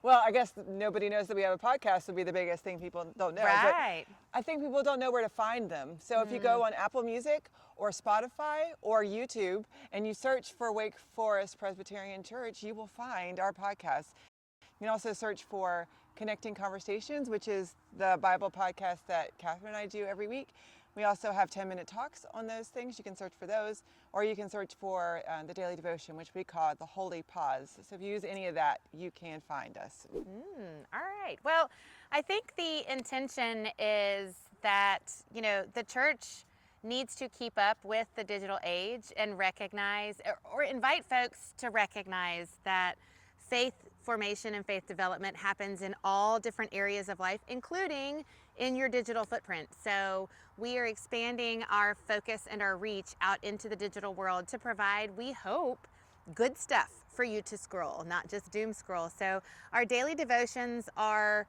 Well, I guess nobody knows that we have a podcast would be the biggest thing people don't know. Right. But I think people don't know where to find them. So if you go on Apple Music or Spotify or YouTube and you search for Wake Forest Presbyterian Church, you will find our podcast. You can also search for Connecting Conversations, which is the Bible podcast that Catherine and I do every week. We also have 10-minute talks on those things. You can search for those, or you can search for the daily devotion, which we call the Holy Pause. So if you use any of that, you can find us. All right. Well, I think the intention is that, the church needs to keep up with the digital age and recognize or invite folks to recognize that faith formation and faith development happens in all different areas of life, including in your digital footprint. So we are expanding our focus and our reach out into the digital world to provide, we hope, good stuff for you to scroll, not just doom scroll. So our daily devotions are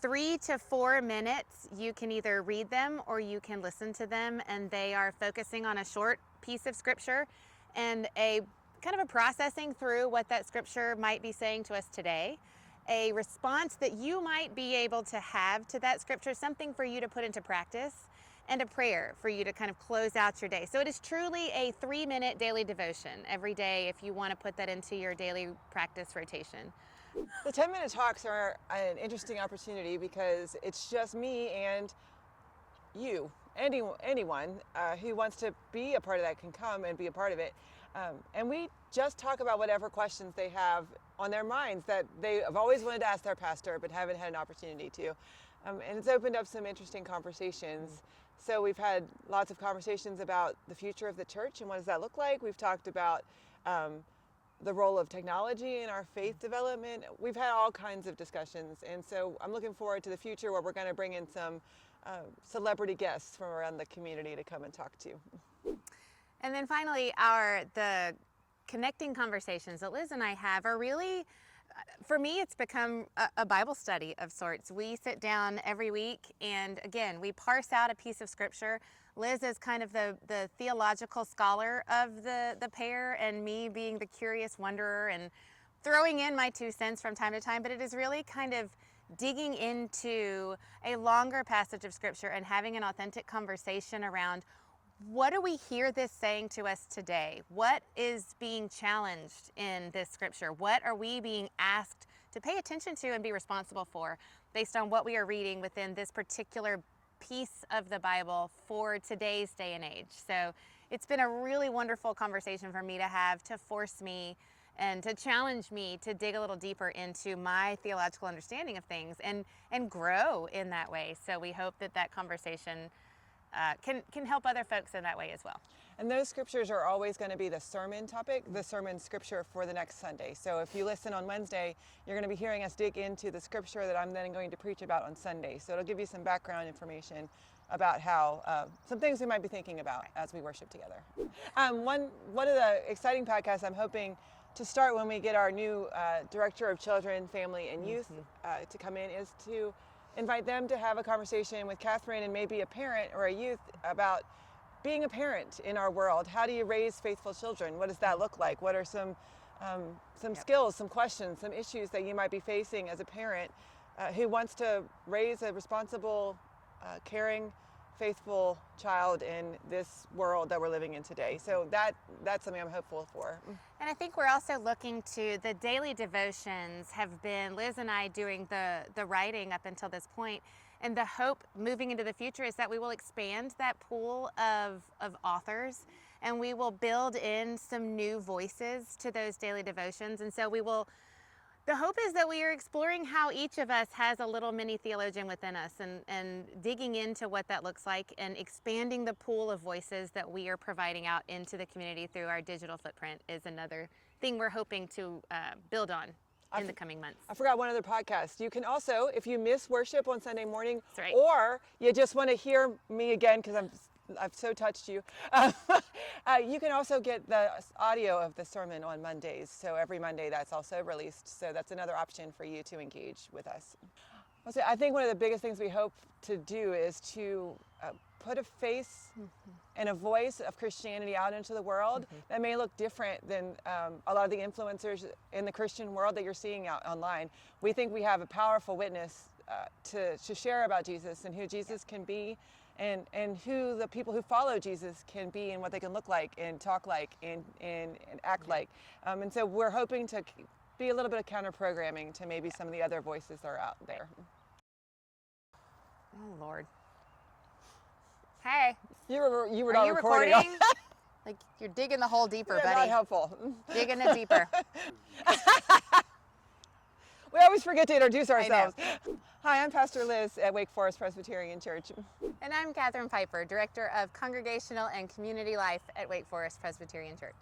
3 to 4 minutes. You can either read them or you can listen to them, and they are focusing on a short piece of scripture and a kind of a processing through what that scripture might be saying to us today, a response that you might be able to have to that scripture, something for you to put into practice, and a prayer for you to kind of close out your day. So it is truly a 3-minute daily devotion every day if you want to put that into your daily practice rotation. The 10-minute talks are an interesting opportunity because it's just me and you. Anyone who wants to be a part of that can come and be a part of it. And we just talk about whatever questions they have on their minds that they have always wanted to ask their pastor but haven't had an opportunity to. And it's opened up some interesting conversations. So we've had lots of conversations about the future of the church and what does that look like. We've talked about the role of technology in our faith development. We've had all kinds of discussions. And so I'm looking forward to the future where we're going to bring in some celebrity guests from around the community to come and talk to. And then finally, the connecting conversations that Liz and I have are really, for me, it's become a Bible study of sorts. We sit down every week and again, we parse out a piece of scripture. Liz is kind of the theological scholar of the pair, and me being the curious wanderer and throwing in my 2 cents from time to time, but it is really kind of digging into a longer passage of scripture and having an authentic conversation around what do we hear this saying to us today? What is being challenged in this scripture? What are we being asked to pay attention to and be responsible for based on what we are reading within this particular piece of the Bible for today's day and age? So it's been a really wonderful conversation for me to have, to force me and to challenge me to dig a little deeper into my theological understanding of things and grow in that way. So we hope that conversation can help other folks in that way as well. And those scriptures are always going to be the sermon topic, the sermon scripture for the next Sunday. So if you listen on Wednesday, you're going to be hearing us dig into the scripture that I'm then going to preach about on Sunday. So it'll give you some background information about how some things we might be thinking about as we worship together. One of the exciting podcasts I'm hoping to start when we get our new director of children, family, and youth to come in is to invite them to have a conversation with Catherine and maybe a parent or a youth about being a parent in our world. How do you raise faithful children? What does that look like? What are some skills, some questions, some issues that you might be facing as a parent who wants to raise a responsible, caring, faithful child in this world that we're living in today? So that's something I'm hopeful for. And I think we're also looking to the daily devotions have been Liz and I doing the writing up until this point. And the hope moving into the future is that we will expand that pool of authors and we will build in some new voices to those daily devotions. And so the hope is that we are exploring how each of us has a little mini theologian within us and digging into what that looks like and expanding the pool of voices that we are providing out into the community through our digital footprint is another thing we're hoping to build on in the coming months. I forgot one other podcast. You can also, if you miss worship on Sunday morning, That's right. or you just want to hear me again because I've so touched you, you can also get the audio of the sermon on Mondays. So every Monday that's also released. So that's another option for you to engage with us. I think one of the biggest things we hope to do is to put a face and a voice of Christianity out into the world that may look different than a lot of the influencers in the Christian world that you're seeing out online. We think we have a powerful witness to share about Jesus and who Jesus can be, and who the people who follow Jesus can be, and what they can look like and talk like and act like. And so we're hoping to be a little bit of counter programming to maybe some of the other voices that are out there. Oh Lord. Hey. You were Are not you recording. recording? Like you're digging the hole deeper, Yeah, buddy. not helpful. Digging it deeper. We always forget to introduce know. ourselves. Hi, I'm Pastor Liz at Wake Forest Presbyterian Church. And I'm Catherine Piper, Director of Congregational and Community Life at Wake Forest Presbyterian Church.